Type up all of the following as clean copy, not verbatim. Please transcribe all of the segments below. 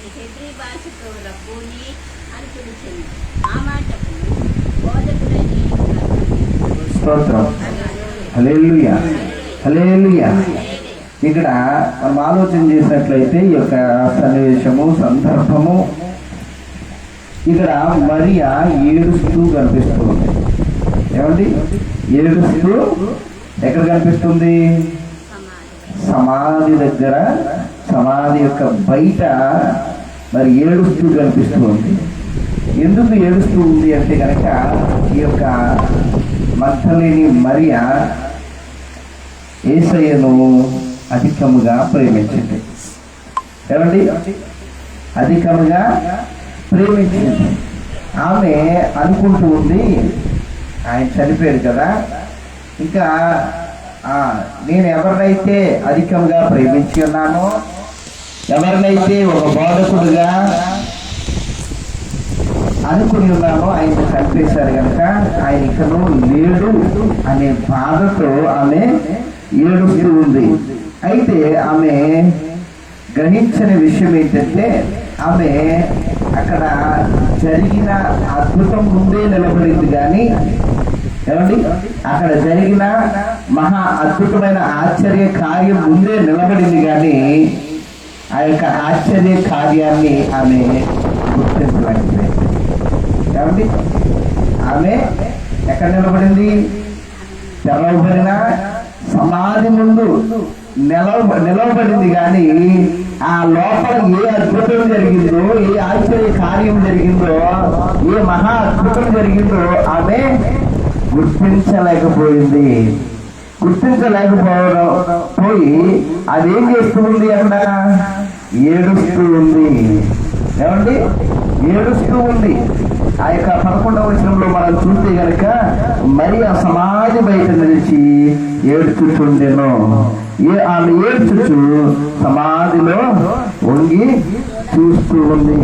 ఆయన హెబ్రీ భాషతో రబ్బూని అని పిలిచింది. ఆ మాటకు బోధకుడైన స్తోత్రం. హల్లెలూయా, హల్లెలూయా. ఇక్కడ మనం ఆలోచన చేసినట్లయితే ఈ యొక్క సన్నివేశము, సందర్భము, ఇక్కడ మరియా ఏడుస్తూ కనిపిస్తుంది. ఏమండి? ఏడుస్తూ ఎక్కడ కనిపిస్తుంది? సమాధి దగ్గర, సమాధి యొక్క బయట మరి ఏడుస్తూ కనిపిస్తుంది. ఎందుకు ఏడుస్తూ ఉంది అంటే కనుక ఈ యొక్క మగ్దలేని మరియా యేసయ్యను అధికముగా ప్రేమించింది. ఏమండి? అధికముగా ప్రేమించింది. ఆమె అనుకుంటూ ఉంది, ఆయన చనిపోయాడు కదా, ఇంకా నేను ఎవరినైతే అధికంగా ప్రేమించి ఉన్నానో, ఎవరినైతే ఒక బోధకుడుగా అనుకుని ఉన్నానో ఆయన చంపేశారు కనుక ఆయన ఇకను లేడు అనే బాధతో ఆమె ఏడుస్తూ ఉంది. అయితే ఆమె గ్రహించిన విషయం ఏంటంటే, ఆమె అక్కడ జరిగిన అద్భుతం ముందే నిలబడింది కానీ, ఏమండి, అక్కడ జరిగిన మహా అద్భుతమైన ఆశ్చర్య కార్యం ముందే నిలబడింది కానీ ఆ యొక్క ఆశ్చర్య కార్యాన్ని ఆమె గుర్తించలేకపోయింది. ఏమండి? ఆమె ఎక్కడ నిలబడింది? తెరవబడిన సమాధి ముందు నిలవబడింది కానీ ఆ లోపల ఏ అద్భుతం జరిగిందో, ఏ ఆశ్చర్య కార్యం జరిగిందో, ఏ మహా అద్భుతం జరిగిందో ఆమె గుర్తించలేకపోయింది. పోయి అదేం చేస్తూ ఉంది? అక్కడ ఏడుస్తూ ఉంది. ఏమండి? ఏడుస్తూ ఉంది. ఆ యొక్క 11వ వచనంలో మనం చూస్తే కనుక మరి ఆ సమాధి బయట నిలిచి ఏడుచుచుండెను. ఆమె ఏడ్చుచు సమాధిలో వంగి చూస్తూ ఉంది.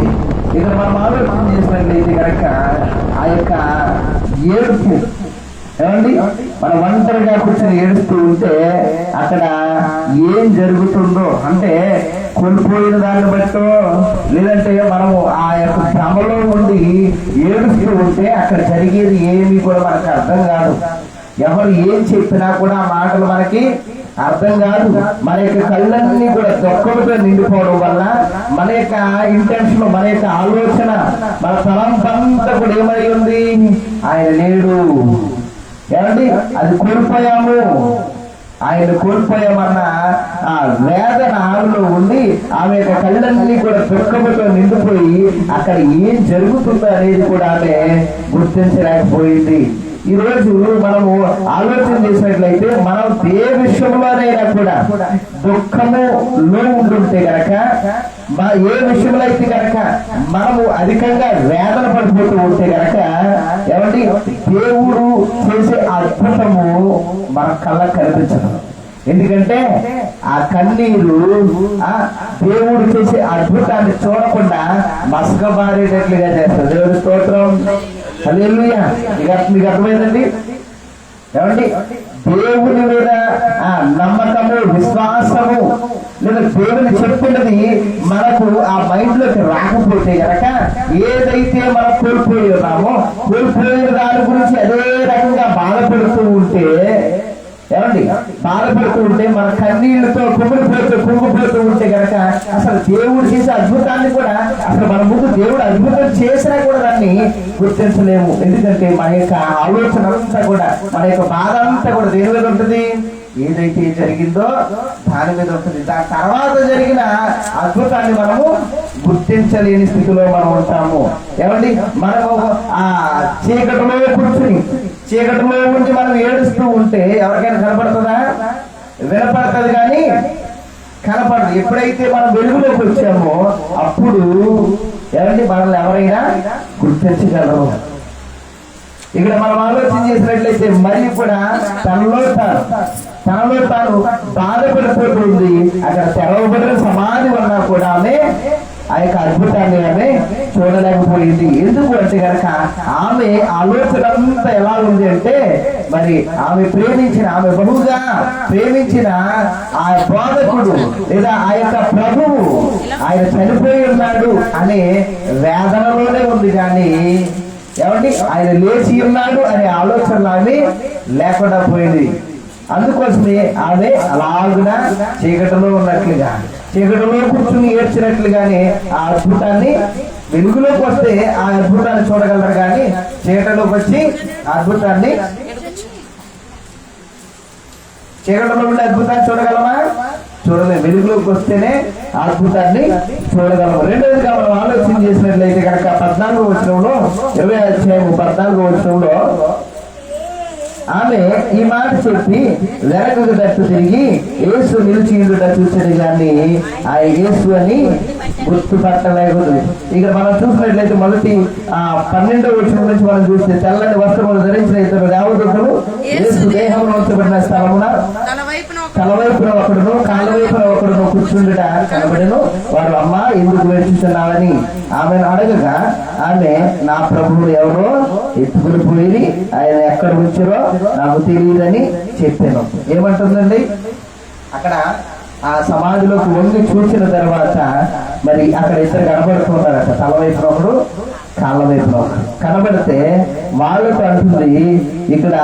ఇక్కడ మనం ఆలోచన చేసినట్లయితే కనుక ఆ యొక్క ఏడుపు, ఏమండి, మనం ఒంటరిగా కూర్చొని ఏడుస్తూ ఉంటే అక్కడ ఏం జరుగుతుందో అంటే కోల్పోయిన దాన్ని బట్టో, లేదంటే మనము ఆ యొక్క భ్రమలో ఉండి ఏడుస్తూ ఉంటే అక్కడ జరిగేది ఏమీ కూడా మనకు అర్థం కాదు. ఎవరు ఏం చెప్పినా కూడా ఆ మాటలు మనకి అర్థం కాదు. మన యొక్క కళ్ళన్నీ కూడా దుఃఖంతో నిండిపోవడం వల్ల మన యొక్క ఇంటెన్షన్, మన యొక్క ఆలోచన, మన తలంపంతా కూడా ఏమై ఉంది? ఆయన లేడు. ఏమండి? అది కోల్పోయాము. ఆయన కోల్పోయామన్న ఆ వేదన ఆమెలో ఉండి ఆమె యొక్క కళ్ళన్నీ కూడా దుఃఖంతో నిండిపోయి అక్కడ ఏం జరుగుతుందో అనేది కూడా ఆమె గుర్తించలేకపోయింది. ఈ రోజు మనము ఆలోచన చేసినట్లయితే మనం ఏ విషయంలోనైనా కూడా దుఃఖములో ఉంటుంటే గనక, ఏ విషయంలో అయితే కనుక మనము అధికంగా వేదన పడిపోతూ ఉంటే గనక, ఏమండి, దేవుడు చేసే అద్భుతము మన కళ్ళకు కనిపించదు. ఎందుకంటే ఆ కన్నీరు దేవుడు చేసే అద్భుతాన్ని చూడకుండా మసకబారేటట్లుగా చేస్తారు. దేవుడి స్తోత్రం. హల్లెలూయా. మీకు అర్థమైందండి? ఏమండి? దేవుని మీద నమ్మకము, విశ్వాసము, లేదా దేవుని చెప్పినది మనకు ఆ మైండ్ లోకి రాకపోతే గనక ఏదైతే మనం కోల్పోయి ఉన్నామో కోల్పోయిన దాని గురించి అదే రకంగా బాధపడుతూ ఉంటే, ఏమండి, బాధపడుతూ ఉంటే మన కన్నీళ్లతో కుంగిపోతూ ఉంటే గనక అసలు దేవుడు చేసే అద్భుతాన్ని కూడా అసలు మన ముందు దేవుడు అద్భుతం చేసినా కూడా దాన్ని గుర్తించలేము. ఎందుకంటే మన యొక్క ఆలోచన అంతా కూడా, మన యొక్క బాధ అంతా కూడా దేని మీద ఉంటుంది? ఏదైతే జరిగిందో దాని మీద ఉంటుంది. దాని తర్వాత జరిగిన అద్భుతాన్ని మనము గుర్తించలేని స్థితిలో మనం ఉంటాము. ఏమండి? మనము ఆ చీకటిలో కూర్చుని చీకటిలో ఉండి మనం ఏడుస్తూ ఉంటే ఎవరికైనా కనపడుతుందా? వినపడుతుంది కానీ కనపడదు. ఎప్పుడైతే మనం వెలుగులోకి వచ్చామో అప్పుడు ఏమండి మనల్ని ఎవరైనా గుర్తించగలరు. ఇక్కడ మనం ఆలోచన చేసినట్లయితే మరి కూడా తనలో తాను బాధపడిపోతుంది. అక్కడ తెరవబడిన సమాధి ఉన్నా కూడా ఆమె ఆ యొక్క అద్భుతాన్ని ఆమె చూడలేకపోయింది. ఎందుకు అంటే కనుక ఆమె ఆలోచన అంతా ఎలా ఉంది అంటే, మరి ఆమె బహుగా ప్రేమించిన ఆ బోధకుడు లేదా ఆ యొక్క ప్రభువు ఆయన చనిపోయి ఉన్నాడు అనే వేదనలోనే ఉంది. కానీ ఏమండి, ఆయన లేచి ఉన్నాడు అనే ఆలోచన ఆమె లేకుండా పోయింది. అందుకోసమే ఆమె అలాగున చీకటిలో ఉన్నట్లుగా, చీకటిలో కూర్చుని ఏడ్చినట్లుగానే ఆ అద్భుతాన్ని, వెలుగులోకి వస్తే ఆ అద్భుతాన్ని చూడగలరు, కానీ చీకటిలోకి వచ్చి అద్భుతాన్ని, చీకటిలో ఉండే అద్భుతాన్ని చూడగలమా? చూడలేదు. వెలుగులోకి వస్తేనే అద్భుతాన్ని చూడగలము. రెండవదిగా మనం ఆలోచన చేసినట్లయితే కనుక 14వ వచనంలో, 20వ అధ్యాయం 14వ వచనంలో ఆమె ఈ మాట చెప్పి వెనకకు తట్టు తిరిగి యేసు నిలిచి ఉండుట చూసేది, కానీ ఆ యేసు అని గుర్తుపట్టలేదు. ఇక మనం చూసినట్లయితే మొదటి 12వ వచనం నుంచి మనం చూస్తే, తెల్లని వస్త్రములు ధరించిన ఇద్దరు దేవదూతలు యేసు దేహంలో ఉంచబడిన స్థలమున తలవైపున ఒకడును కాళ్ళ వైపున ఒకడును కూర్చుండుట కనబడెను. వారు, అమ్మా ఎందుకు ఏడ్చుచున్నావని ఆమెను అడగగా, ఆమె నా ప్రభువు ఎవరో ఎత్తుకుని పోయి ఆయన ఎక్కడ ఉంచారో నాకు తెలియదని చెప్పాను. ఏమంటుందండి అక్కడ? ఆ సమాధిలోకి వంగి చూసిన తర్వాత మరి అక్కడ ఇద్దరు కనబడుతున్నారట, తల వైపున ఒకడు కాళ్ళ వైపున ఒకడు కనబడితే వాళ్ళకు అంటుంది, ఇక్కడ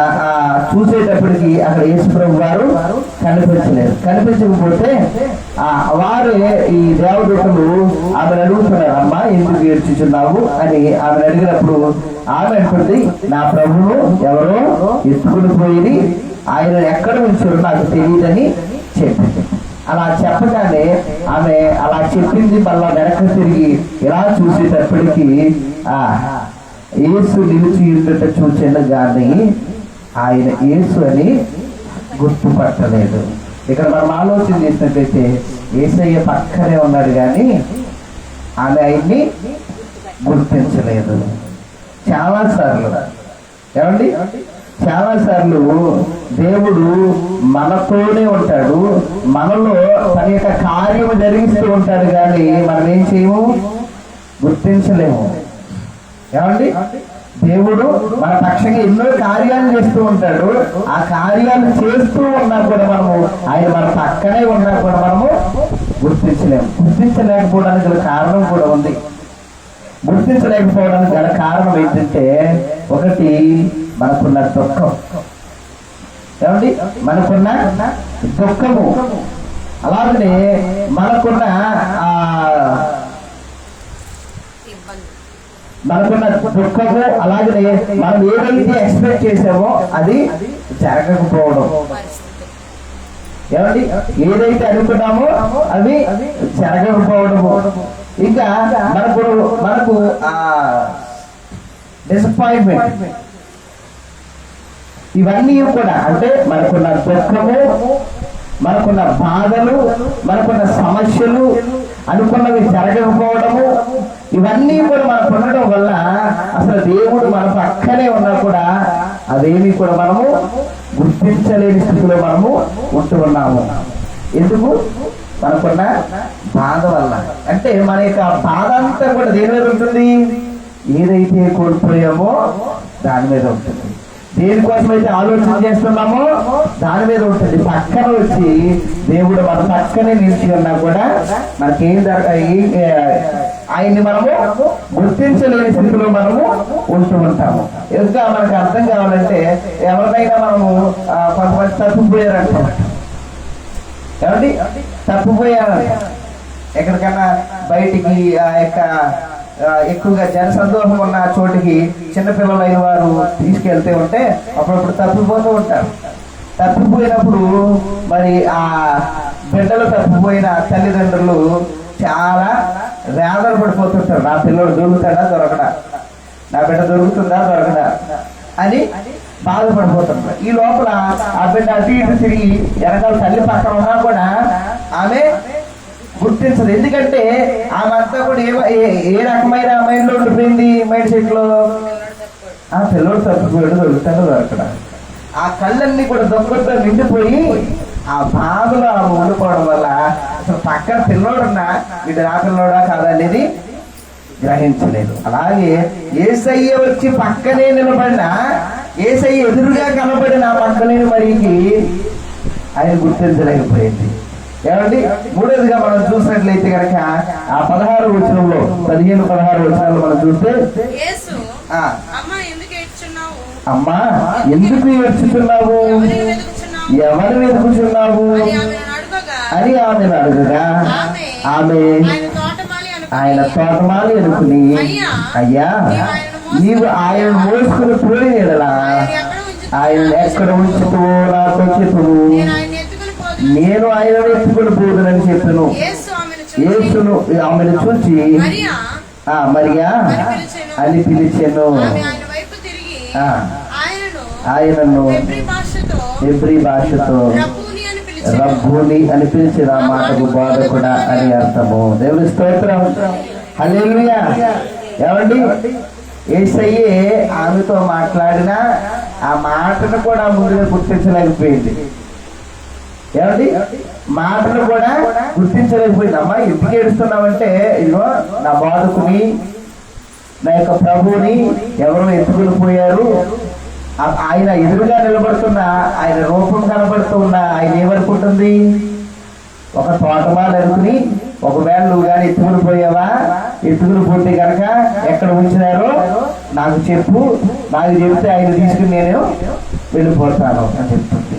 చూసేటప్పటికి అక్కడ యేసుప్రభు వారు కనిపించలేదు. కనిపించకపోతే వారే ఈ దేవదూతలు ఆమెను అడుగుతున్నారు, అమ్మా ఎందుకు ఏడ్చుచున్నావు అని ఆమెను అడిగినప్పుడు ఆమె అంటుంది, నా ప్రభువు ఎవరో ఎత్తుకుని పోయి ఆయన ఎక్కడ ఉంచారో నాకు తెలియదని చెప్పింది. అలా చెప్పగానే ఆమె అలా చెప్పింది. మళ్ళా వెనక్కి తిరిగి ఇలా చూసేటప్పటికి యేసు నిలిచి ఉండుట చూసాను, కానీ ఆయన యేసు అని గుర్తుపట్టలేదు. ఇక్కడ మనం ఆలోచన చేసినట్లయితే యేసయ్య పక్కనే ఉన్నాడు, కానీ ఆమె ఆయన్ని గుర్తించలేదు. చాలాసార్లు ఏమండి, చాలాసార్లు దేవుడు మనతోనే ఉంటాడు, మనలో తన యొక్క కార్యము జరిగిస్తూ ఉంటాడు, కానీ మనం ఏం చేయము, గుర్తించలేము. ఏమండి, దేవుడు మన పక్షంగా ఎన్నో కార్యాలు చేస్తూ ఉంటాడు. ఆ కార్యాలు చేస్తూ ఉన్నా కూడా మనము, ఆయన మన పక్కనే ఉన్నా కూడా మనము గుర్తించలేము. గుర్తించలేకపోవడానికి గల కారణం కూడా ఉంది. గుర్తించలేకపోవడానికి గల కారణం ఏంటంటే, ఒకటి మనకున్న దుఃఖం. ఏమండి, మనకున్న దుఃఖము, అలాగనే మనకున్న దుఃఖము, అలాగనే మనం ఏదైతే ఎక్స్పెక్ట్ చేసామో అది జరగకపోవడం. ఏమండి, ఏదైతే అనుకున్నామో అది జరగకపోవడము, ఇంకా మనకు డిసప్పాయింట్మెంట్, ఇవన్నీ కూడా అంటే మనకున్న దుఃఖము, మనకున్న బాధలు, మనకున్న సమస్యలు, అనుకున్నవి జరగకపోవడము, ఇవన్నీ కూడా మనకు ఉండడం వల్ల అసలు దేవుడు మన పక్కనే ఉన్నా కూడా అదేమి కూడా మనము గుర్తించలేని స్థితిలో మనము ఉంటూ ఉన్నాము. ఎందుకు? మనకున్న బాధ వల్ల. అంటే మన యొక్క బాధ అంతా కూడా దేని మీద ఉంటుంది? ఏదైతే కోల్పోయామో దాని మీద ఉంటుంది. దేనికోసమైతే ఆలోచన చేస్తున్నామో దాని మీద ఉంటుంది. పక్కన వచ్చి దేవుడు మన పక్కనే నిలిచి ఉన్నా కూడా మనకేం ఆయన్ని మనము గుర్తించలేని స్థితిలో మనము ఉంటూ ఉంటాము. ఇంకా మనకు అర్థం కావాలంటే, ఎవరినైనా మనము కొంతమంది తప్పిపోయారంటాం. ఏమండి, తప్పిపోయారంట. ఎక్కడికన్నా బయటికి ఎక్కువగా జనసందోహం ఉన్న చోటికి చిన్నపిల్లలైన వారు తీసుకెళ్తే ఉంటే అప్పుడప్పుడు తప్పిపోతూ ఉంటారు. తప్పిపోయినప్పుడు మరి ఆ బిడ్డలు తప్పిపోయిన తల్లిదండ్రులు చాలా వేదన పడిపోతుంటారు. నా పిల్లడు దొరుకుతాడా దొరకడా, నా బిడ్డ దొరుకుతుందా దొరకదా అని బాధపడిపోతుంటారు. ఈ లోపల ఆ బిడ్డ అటు ఇటు తిరిగి వెనకాల తల్లి పక్కన ఉన్నా కూడా ఆమె గుర్తించదు. ఎందుకంటే ఆమె అంతా కూడా ఏ రకమైన మైండ్ లో ఉండిపోయింది, మైండ్ సెట్ లో ఆ పిల్లడు తప్పిపోయాడు దొరుకుతాడో దొరకడా, ఆ కళ్ళన్నీ కూడా దుఃఖంతో నిండిపోయి ఆ బాధలో ఆమె ఉండిపోవడం వల్ల అసలు పక్కన పిల్లోడున్నా వీడు నా పిల్లోడా కాదనేది గ్రహించలేదు. అలాగే యేసయ్య వచ్చి పక్కనే నిలబడినా, యేసయ్య ఎదురుగా కనబడిన పక్కలేని మరికి ఆయన గుర్తించలేకపోయింది. ఏమండి, మూడోదిగా మనం చూసినట్లయితే కనుక ఆ 16 వచనంలో 15-16 వచనాలు మనం చూస్తే, అమ్మా ఎందుకు ఏడ్చుచున్నావు, ఎవరు వెతుకుచున్నావు అని ఆమెను అడుగగా, ఆమె ఆయన తోటమాలి అనుకుని, అయ్యా నీవు ఆయన మోసుకుని పోయినలా ఆయన ఎక్కడ ఉంచుతావో నాతో చెప్పును, నేను ఆయన ఎత్తుకుని పోదునని చెప్పాను. యేసును ఆమెను చూచి మరియా అని పిలిచాను. ఆయనను హెబ్రీ భాషతో రబ్బూని అని పిలిచిన ఆ మాటకు బోధకుడా అని అర్థము. దేవుని స్తోత్రం, హల్లెలూయా. ఏమండి, యేసయ్యే ఆమెతో మాట్లాడినా ఆ మాటను కూడా ముందుగా గుర్తించలేకపోయింది. ఏమండి, మాటను కూడా గుర్తించలేకపోయింది. అమ్మా ఎందుకు ఏడుస్తున్నామంటే, ఇదిగో నా బోధకుని, నా యొక్క ప్రభువుని ఎవరో ఎత్తుకుని పోయారు. ఆయన ఎదురుగా నిలబడుతున్నా, ఆయన రూపం కనబడుతున్నా ఆయన ఏమనుకుంటుంది, ఒక తోటమాలు అనుకుని, ఒకవేళ నువ్వు కానీ ఎత్తుకుని పోయావా, ఎత్తుకుని పోతే కనుక ఎక్కడ ఉంచినారో నాకు చెప్పు, నాకు చెప్తే ఆయన తీసుకుని నేను వెళ్ళిపోతాను అని చెప్తుంది.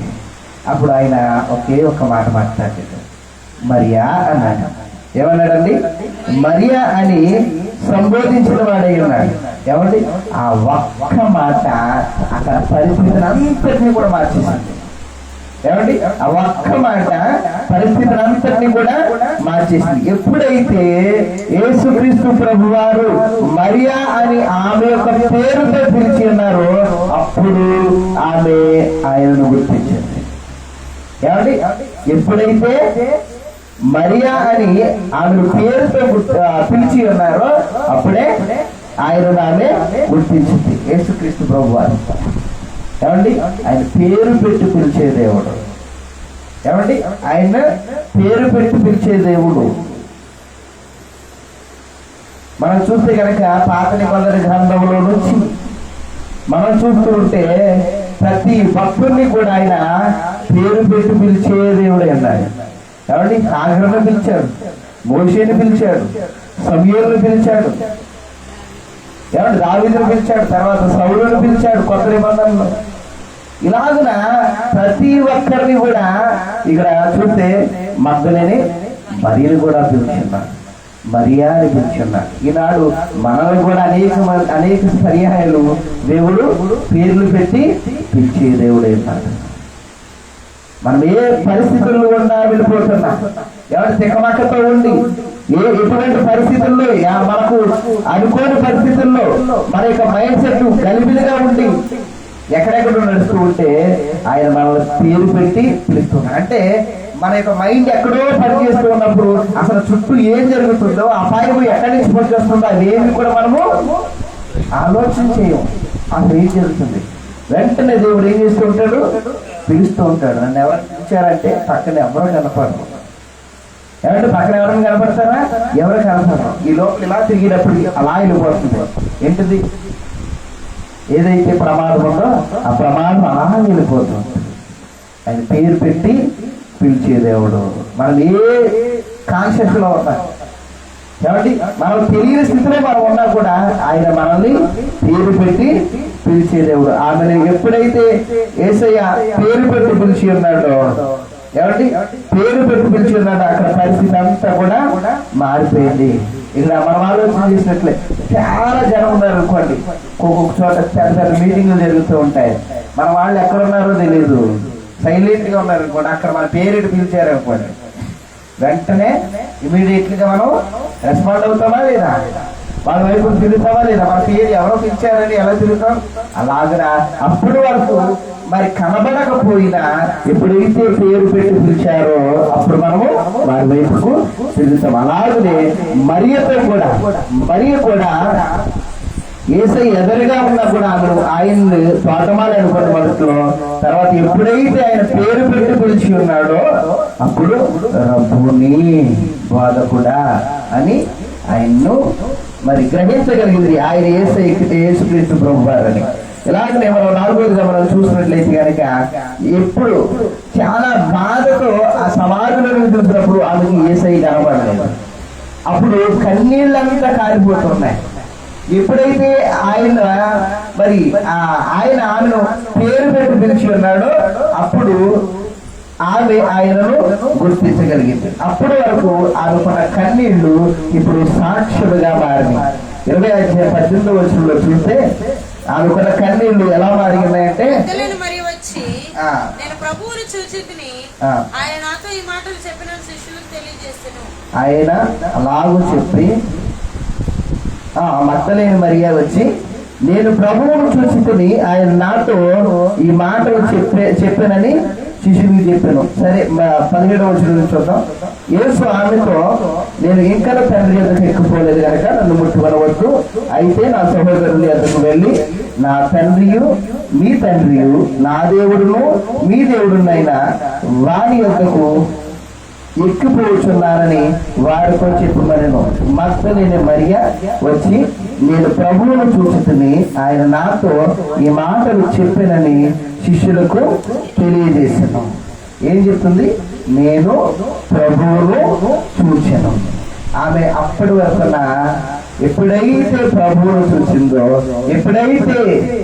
అప్పుడు ఆయన ఒకే ఒక మాట మాట్లాడాడు, మరియా అన్నాడు. ఏమన్నాడండి? మరియా అని సంబోధించిన వాడై ఉన్నాడు. ఏమండి, ఆ ఒక్క మాట అక్కడ పరిస్థితిని అంతటినీ కూడా మార్చేసింది. ఏమండి, ఆ ఒక్క మాట పరిస్థితిని అంతటినీ కూడా మార్చేసింది. ఎప్పుడైతే యేసుక్రీస్తు ప్రభువారు మరియా అని ఆమె యొక్క పేరుతో పిలిచి ఉన్నారో అప్పుడు ఆమె ఆయనను గుర్తించింది. ఏమండి, ఎప్పుడైతే మరియా అని ఆమె పేరుతో పిలిచి ఉన్నారో అప్పుడే ఆయన ఆమె గుర్తించింది. యేసుక్రీస్తు ప్రభువారు ఏమండి, ఆయన పేరు పెట్టి పిలిచే దేవుడు. ఏమండి, ఆయన పేరు పెట్టి పిలిచే దేవుడు. మనం చూస్తే కనుక పాత నిబంధన గ్రంథంలో నుంచి మనం చూస్తూ ఉంటే ప్రతి భక్తుడిని కూడా ఆయన పేరు పెట్టి పిలిచే దేవుడు అన్నాడు. కాబట్టి ఆగ్రహను పిలిచాడు, మోషేని పిలిచాడు, సమూయేలును పిలిచాడు, ఏమంటే దావీదును పిలిచాడు, తర్వాత సౌలును పిలిచాడు కొత్త నిబంధనలో. ఇలాగున ప్రతి ఒక్కరిని కూడా ఇక్కడ చూస్తే మగ్దలేని మరియను కూడా పిలుచున్నాడు, మరియా అని పిలుచున్నాడు. ఈనాడు మనల్ని కూడా అనేక పర్యాయాలు దేవుడు పేర్లు పెట్టి పిలిచే దేవుడు అన్నాడు. మనం ఏ పరిస్థితుల్లో ఉన్నా వెళ్ళిపోతున్నా, ఎవరి తికమక్కతో ఉండి ఎటువంటి పరిస్థితుల్లో మనకు అనుకోని పరిస్థితుల్లో మన యొక్క మైండ్ సెట్ గలిబిలిగా ఉండి ఎక్కడెక్కడ నడుస్తూ ఉంటే ఆయన మనల్ని పేరు పెట్టి పిలుస్తున్నాడు. అంటే మన యొక్క మైండ్ ఎక్కడో పనిచేస్తూ ఉన్నప్పుడు అసలు చుట్టూ ఏం జరుగుతుందో, అపాయం ఎక్కడి నుంచి పనిచేస్తుందో అదేమి కూడా మనము ఆలోచన చేయము. అసలు ఏం జరుగుతుంది వెంటనే దేవుడు ఏం చేస్తూ ఉంటాడు, పిలుస్తూ ఉంటాడు. నన్ను ఎవరు పిలిచారంటే పక్కన ఎవరు కనపడరు. ఏమంటే పక్కన ఎవరైనా కనపడతారా? ఎవరు కనపడరు. ఈ లోపల ఇలా తిరిగినప్పుడు అలా వెళ్ళిపోతుంది. ఏంటిది? ఏదైతే ప్రమాదం ఉందో ఆ ప్రమాదం అలా వెళ్ళిపోతుంది. ఆయన పేరు పెట్టి పిలిచే దేవుడు. మనం ఏ కాన్షియస్ లో ఉన్నా, కాబట్టి మనం తెలియని స్థితిలో మనం ఉన్నా కూడా ఆయన మనల్ని పేరు పెట్టి పిలిచే దేవుడు. ఆమెను ఎప్పుడైతే యేసయ్య పేరు పెట్టి పిలిచి ఉన్నాడో, ఏమండి పేరు పెట్టి పిలిచి ఉన్నాడో అక్కడ పరిస్థితి అంతా కూడా మారిపోయింది. ఇక్కడ మనం ఆలోచన చేసినట్లే చాలా జనం ఉన్నారు అనుకోండి, ఒక్కొక్క చోట పెద్ద పెద్ద మీటింగ్లు జరుగుతూ ఉంటాయి. మన వాళ్ళు ఎక్కడున్నారో తెలియదు, సైలెంట్ గా ఉన్నారు అనుకోండి. అక్కడ మన పేరు పిలిచారు అనుకోండి, వెంటనే ఇమీడియట్లీగా మనం రెస్పాండ్ అవుతామా లేదా? వాళ్ళ వైపు తిరుగుతామా లేదా? మన పేరు ఎవరో పిలిచారని ఎలా తిరుగుతాం? అలాగనా అప్పటి వరకు మరి కనబడకపోయినా ఎప్పుడైతే పేరు పెట్టి పిలిచారో అప్పుడు మనము వారి వైపుకు తిరుగుతాం. అలాగనే మరియతో కూడా యేసయ్య ఎదురుగా ఉన్నా కూడా ఆయన్ని తోటమాలి అనుకున్న మనసులో, తర్వాత ఎప్పుడైతే ఆయన పేరు పెట్టి పిలిచి ఉన్నాడో అప్పుడు రబ్బుని, బోధకుడా అని ఆయన్ను మరి గ్రహించగలిగింది ఆయన యేసుక్రీస్తు ప్రభువారని. ఇలాగనే మనం 4వదిగా మనం చూసినట్లయితే కనుక ఎప్పుడు చాలా బాధతో ఆ సమాధిలో చూసినప్పుడు ఆమెకి యేసయ్య కనబడలేదు. అప్పుడు కన్నీళ్ళంతా కారిపోతున్నాయి. ఎప్పుడైతే ఆయన మరి ఆమెను పేరు పెట్టి పిలిచి ఉన్నాడో అప్పుడు ఆమె ఆయనను గుర్తించగలిగింది. అప్పటి వరకు ఆమెకున్న కన్నీళ్లు ఇప్పుడు సాక్షులుగా మారినాయి. 20:18 చూస్తే ఆమెకున్న కన్నీళ్లు ఎలా మారినాయంటే, ఆయన అలాగూ చెప్పి మగ్దలేని మరియ వచ్చి, నేను ప్రభువును చూసి ఆయన నాతో ఈ మాటలు చెప్పానని శిష్యుడికి చెప్పాను. సరే 17వ వచనం చూద్దాం. యేసు ఆమెతో, నేను ఇంకా తండ్రి యొద్దకు ఎక్కిపోలేదు కనుక నన్ను ముట్టుకొనవద్దు. అయితే నా సహోదరుని యొద్దకు వెళ్ళి నా తండ్రియు మీ తండ్రియు, నా దేవుడును మీ దేవుడునైనా వాని యొద్దకు ఎక్కిపోతున్నానని వారితో చెప్పమనెను. మగ్దలేని మరియ వచ్చి, నేను ప్రభువును చూసి ఆయన నాతో ఈ మాటలు చెప్పానని శిష్యులకు తెలియజేశాను. ఏం చెప్తుంది? నేను ప్రభువును చూశాను. ఆమె అప్పటి వరకున ఎప్పుడైతే ప్రభువును చూసిందో, ఎప్పుడైతే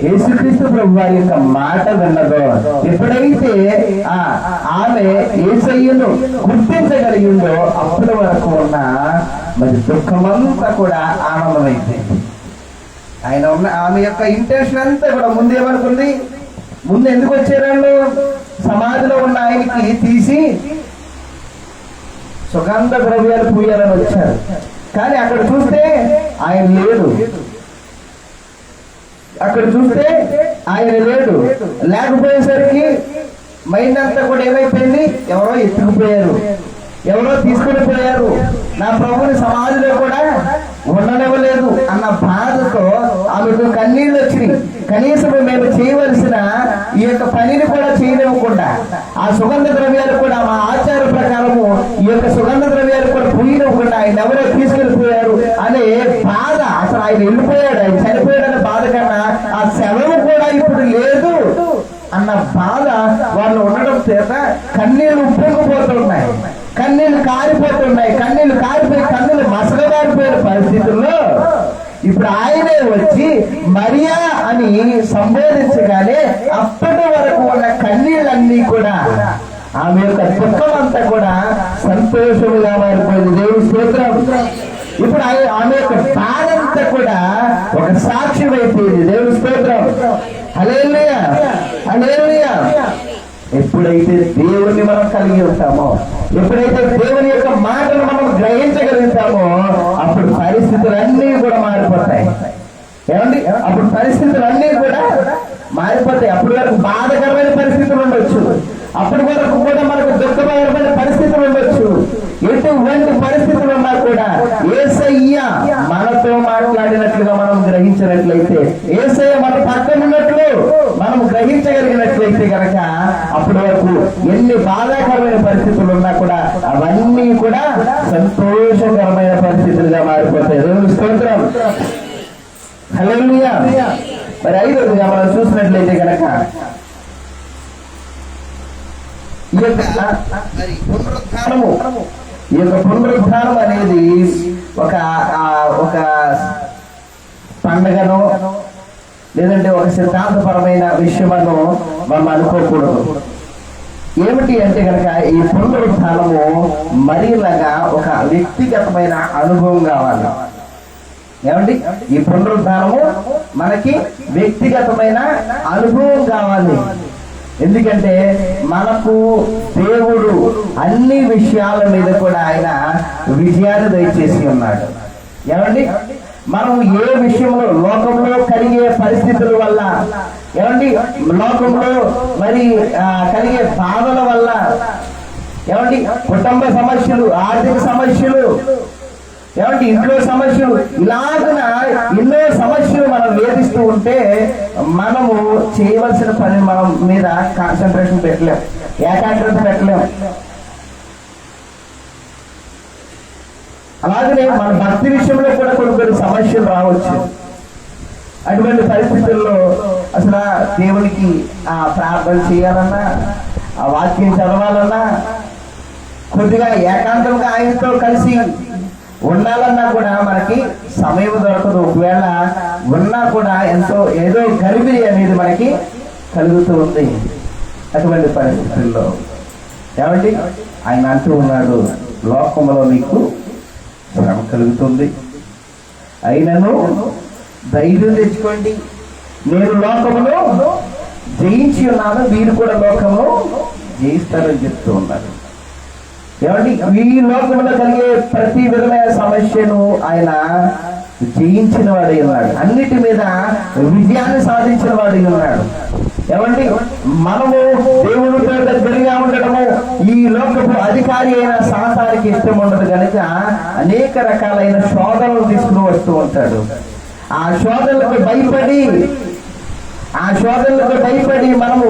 యేసుక్రీస్తు ప్రభు వారి యొక్క మాట విన్నదో, ఎప్పుడైతే ఆమె యేసయ్యను గుర్తించగలిగిందో అప్పటి వరకు ఉన్న మరి దుఃఖమంతా కూడా ఆనందమైపోయింది. ఆయన ఉన్న ఆమె యొక్క ఇంటెన్షన్ అంతా కూడా ముందేమనుకుంది? ముందు ఎందుకు వచ్చారు? సమాధిలో ఉన్న ఆయనకి తీసి సుగంధ ద్రవ్యాలు పూయాలని వచ్చారు. కానీ అక్కడ చూస్తే ఆయన లేడు. లేకపోయేసరికి మైండ్ అంతా కూడా ఏమైపోయింది? ఎవరో ఎత్తుకుపోయారు, ఎవరో తీసుకుని పోయారు, నా ప్రభుని సమాధిలో కూడా ఉండనివ్వలేదు అన్న బాధతో ఆమెకు కన్నీళ్ళు వచ్చినాయి. కనీసం మేము చేయవలసిన ఈ యొక్క పనిని కూడా చేయనివ్వకుండా, ఆ సుగంధ ద్రవ్యాలు కూడా మా ఆచార ప్రకారము ఈ యొక్క సుగంధ ద్రవ్యాలు కూడా పూయనివ్వకుండా ఆయన ఎవరో తీసుకెళ్ళిపోయారు అనే బాధ. అసలు ఆయన వెళ్ళిపోయాడు, ఆయన చనిపోయాడనే బాధ కన్నా ఆ శవం కూడా ఇప్పుడు లేదు అన్న బాధ వాళ్ళు ఉండడం చేత కన్నీళ్లు ఉప్పొంగిపోతున్నాయి, కన్నీళ్లు కారిపోతున్నాయి. కన్నీళ్లు కారిపోయి కన్నులు మసకబారిపోయిన పరిస్థితుల్లో ఇప్పుడు ఆయనే వచ్చి మరియా అని సంబోధించగానే అప్పటి వరకు ఉన్న కన్నీళ్ళన్నీ కూడా, ఆమె యొక్క దుఃఖం అంతా కూడా సంతోషముగా మారిపోయింది. దేవుని స్తోత్రం. ఇప్పుడు ఆమె యొక్క బాధ అంతా కూడా ఒక సాక్ష్యం అయిపోయింది. దేవుని స్తోత్రం. హల్లెలూయా, హల్లెలూయా. ఎప్పుడైతే దేవుని మనం కలిగి ఉంటామో, ఎప్పుడైతే దేవుని యొక్క మాటలు మనం గ్రహించగలుగుతామో అప్పుడు పరిస్థితులన్నీ కూడా మారిపోతాయి. ఏమండి? అప్పుడు పరిస్థితులన్నీ కూడా మారిపోతాయి. అప్పటి వరకు బాధకరమైన పరిస్థితులు ఉండొచ్చు, అప్పటి వరకు కూడా మనకు దుఃఖకరమైన పరిస్థితులు ఉండొచ్చు. ఎటువంటి పరిస్థితులు ఉన్నా కూడా యేసయ్య మనతో మాట్లాడినట్లుగా మనం గ్రహించినట్లయితే, యేసయ్య మన పక్కన ఉన్నట్లు మనం గ్రహించగలిగినట్లయితే కనుక అప్పటి వరకు ఎన్ని బాధాకరమైన పరిస్థితులు ఉన్నా కూడా అవన్నీ కూడా సంతోషకరమైన పరిస్థితులుగా మారిపోతాయి. దేవుని స్తోత్రం. హల్లెలూయా. మరి 5వదిగా మనం చూసినట్లయితే కనుక ఈ యొక్క పునరుద్ధానం అనేది ఒక పండగను లేదంటే ఒక సిద్ధాంతపరమైన విషయమను మనం అనుకోకూడదు. ఏమిటి అంటే కనుక ఈ పునరుద్ధానము మరీలాగా ఒక వ్యక్తిగతమైన అనుభవం కావాలి. ఏమండి? ఈ పునరుద్ధానము మనకి వ్యక్తిగతమైన అనుభవం కావాలి. ఎందుకంటే మనకు దేవుడు అన్ని విషయాల మీద కూడా ఆయన విజయాన్ని దయచేసి ఉన్నాడు. ఏమండి? మనం ఏ విషయంలో లోకంలో కలిగే పరిస్థితుల వల్ల, ఏమండి, లోకంలో మరి కలిగే బాధల వల్ల, ఏమండి, కుటుంబ సమస్యలు, ఆర్థిక సమస్యలు, ఏమంటే ఇంట్లో సమస్యలు ఇలాగన ఎన్నో సమస్యలు మనం వేధిస్తూ ఉంటే మనము చేయవలసిన పని మనం మీద కాన్సన్ట్రేషన్ పెట్టలేం, ఏకాగ్రత పెట్టలేం. అలాగనే మన భక్తి విషయంలో కూడా కొన్ని సమస్యలు రావచ్చు. అటువంటి పరిస్థితుల్లో అసలు దేవునికి ఆ ప్రార్థన చేయాలన్నా, ఆ వాక్యం చదవాలన్నా, కొద్దిగా ఏకాంతంగా ఆయనతో కలిసి ఉండాలన్నా కూడా మనకి సమయం దొరకదు. ఒకవేళ ఉన్నా కూడా ఏదో గరిబిరి అనేది మనకి కలుగుతూ ఉంది. అటువంటి పరిస్థితుల్లో ఏమండి ఆయన అంటూ ఉన్నాడు, లోకంలో మీకు శ్రమ కలుగుతుంది, అయినను ధైర్యం తెచ్చుకోండి, నేను లోకములో జయించి ఉన్నాను, మీరు కూడా లోకంలో జయిస్తారని చెప్తూ ఉన్నారు. ఏమండి ఈ లోకంలో కలిగే ప్రతి విధమైన సమస్యను ఆయన జయించిన వాడై ఉన్నాడు, అన్నిటి మీద విజయాన్ని సాధించిన వాడై ఉన్నాడు. ఏమండి మనము దేవుడితో దగ్గరగా ఉండడము ఈ లోకపు అధికారి అయిన సాతానికి ఇష్టం ఉండదు కనుక అనేక రకాలైన శోధనలు తీసుకుని వస్తూ ఉంటాడు. ఆ శోధనలకు భయపడి మనము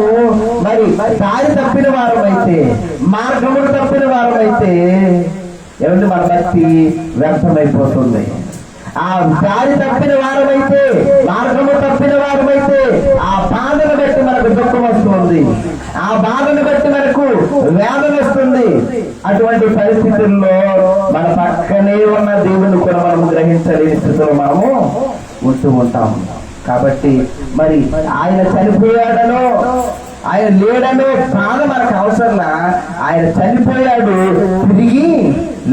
మరి దారి తప్పిన వారమైతే, మార్గములు తప్పిన వారమైతే ఏమంటే మన భక్తి వ్యర్థమైపోతుంది. ఆ దారి తప్పిన వారమైతే, మార్గము తప్పిన వారమైతే ఆ బాధను బట్టి మనకు దుఃఖం వస్తుంది, ఆ బాధను బట్టి మనకు వేదన వస్తుంది. అటువంటి పరిస్థితుల్లో మన పక్కనే ఉన్న దేవుని కూడా మనం గ్రహించలేని స్థితిలో మనము ఉంటూ ఉంటాము. కాబట్టి మరి ఆయన చనిపోయాడనో ఆయన లేడనో బాధ మనకు అవసరంలా, ఆయన చనిపోయాడు, తిరిగి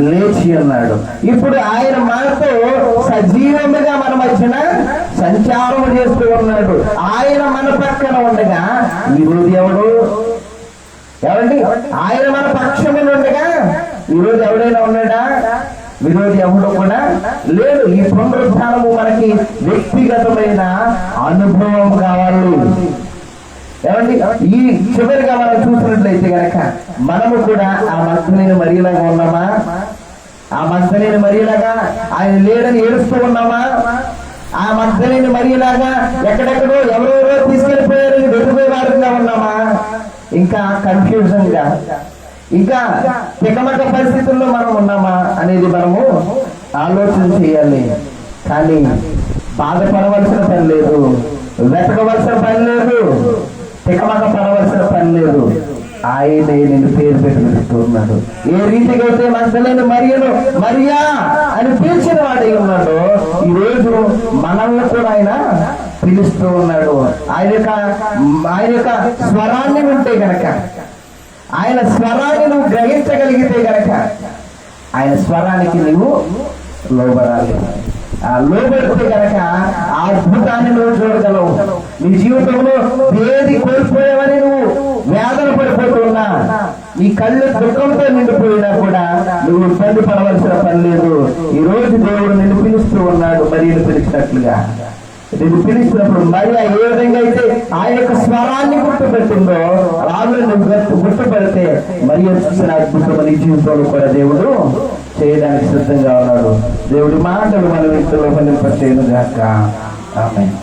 లేచి ఉన్నాడు. ఇప్పుడు ఆయన మనతో సజీవముగా మన మధ్యన సంచారం చేస్తూ ఉన్నాడు. ఆయన మన పక్కన ఉండగా ఈరోజు ఎవరండి ఆయన మన పక్షములు ఉండగా ఈరోజు ఎవడైనా ఉన్నాడా? విరోధి ఎవడు కూడా లేడు. ఈ పునరుద్ధానము మనకి వ్యక్తిగతమైన అనుభవం కావాలి. ఏమండి ఈ చివరిగా మనం చూసినట్లయితే గనక మనము కూడా ఆ మగ్ధలేని మరియలాగా ఉన్నామా? ఆ మగ్ధలేని మరియలాగా ఆయన లేడని ఏడుస్తూ ఉన్నామా? ఆ మగ్ధలేని మరియలాగా ఎక్కడెక్కడో ఎవరెవరో తీసుకెళ్లిపోయారని వెతుకుపోయే వారంగా ఉన్నామా? ఇంకా కన్ఫ్యూజన్ గా, ఇంకా తికమక పరిస్థితుల్లో మనం ఉన్నామా అనేది మనము ఆలోచన చేయాలి. కానీ బాధపడవలసిన పని లేదు, వెతకవలసిన పని లేదు, తికమక పడవలసిన పని లేదు. ఆయనే నేను పేరు పెట్టి పిలుస్తున్నాడు. ఏ రీతిగా అయితే మగ్ధలేని మరియను మరియా అని పిలిచిన వాడే ఉన్నాడు, ఈ రోజు మనల్ని కూడా ఆయన పిలుస్తూ ఉన్నాడు. ఆయన యొక్క స్వరాన్ని వింటే గనక, ఆయన స్వరాన్ని నువ్వు గ్రహించగలిగితే గనక ఆయన స్వరానికి నువ్వు లోబడాలి. ఆ లోబడితే గనక ఆ అద్భుతాన్ని నువ్వు చూడగలవు. నీ జీవితంలో ఏది కోల్పోయావని నువ్వు వేదన పడిపోతున్నా, నీ కళ్ళు దుఃఖంతో నిండిపోయినా కూడా నువ్వు ఇబ్బంది పడవలసిన పని లేదు. ఈ రోజు దేవుడు నిన్ను పిలుస్తూ ఉన్నాడు, మరియను పిలిచినట్లుగా. నిన్ను పిలిచినప్పుడు మరియా ఏ విధంగా అయితే ఆయన యొక్క స్వరాన్ని గుర్తుపెట్టిందో రాజులు నువ్వు గుర్తుపెడితే మరియా చూసిన అద్భుతం నీ జీవితంలో కూడా దేవుడు చేయడానికి సిద్ధంగా ఉన్నాడు. దేవుడి మాటలు మన వ్యక్తుల్లో ఫలింపచేయును గాక. ఆమేన్.